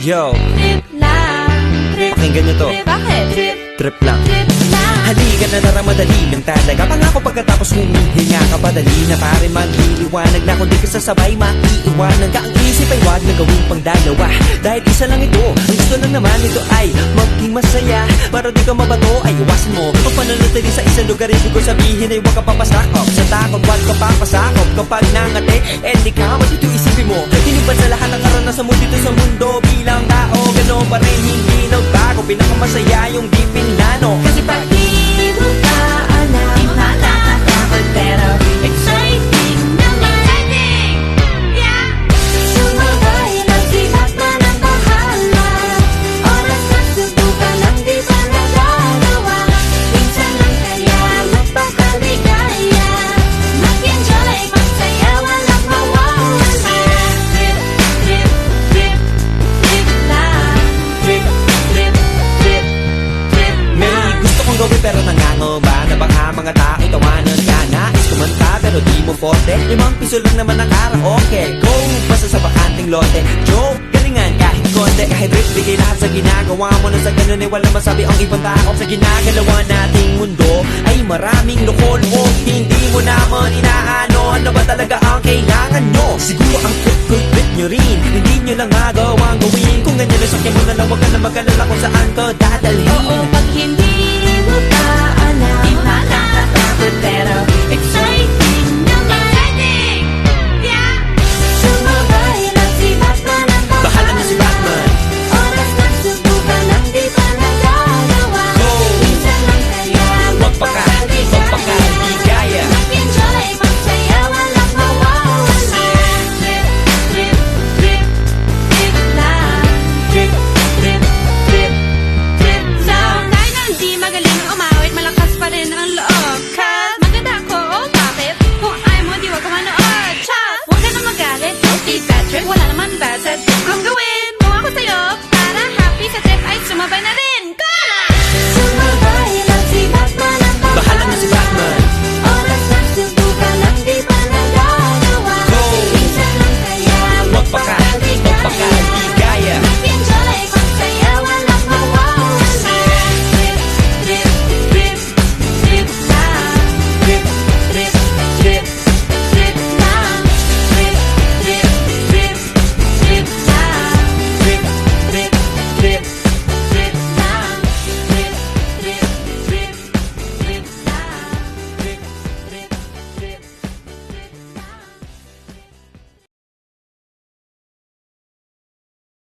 Yo, Trip lang, trip, pakinggan nyo to. bakit? Trip, Trip lang. trip lang. Halika na naramadali lang talaga. Pangako pagkatapos humihinga ka pa, dali na pare magliliwanag na kung di ka sasabay maiiwanan ka. Ang isip ay wag na gawing pang dalawa, dahil isa lang ito. Ang gusto lang naman ito ay maging masaya. Para di ka mabato ay iwasan mo ang pananatili sa isang lugar. Ibig ko sabihin ay huwag ka papasakop sa takot, wag ka papasakop. Kapag nangate, di ka matito isipin mo. Hinipan sa lahat ng karanasan mo dito sa mundo. Bilang tao, gano'n pa rin hindi nagbago. Pinakamasaya yung di pinlano. Kasi pag Di mo ka alam, di makakatapat pero exciting naman. Exciting! Yeah! Sumabay lang sibat na ng bahala. Oras at subukan lang di pa nagagawa. Minsan lang kaya magpakaligaya. Mag-enjoy, magsaya, walang mawawala. Trip, trip, trip, trip lang. Trip, trip, trip, trip may lang. gusto kong gawin pero nangangamba na baka mga tao tawanan ka. Nais kumanta pero di mo forte. 5 piso lang naman ang karaoke. Go! Basta sa bakanting lote. Joke! Galingan kahit konti. Kahit rip, bigay lahat sa ginagawa mo. Na sa ganun ay wala masabi ang ibang tao. Sa ginagalawa nating mundo ay maraming loko-loko. Hindi mo naman inaano. Ano ba talaga ang kailangan nyo? Siguro ang kulpit nyo rin. Hindi nyo lang magawang gawin. Kung ganyan na sakyan mo na lang, wag ka na mag-alala kung saan ka dadalhin.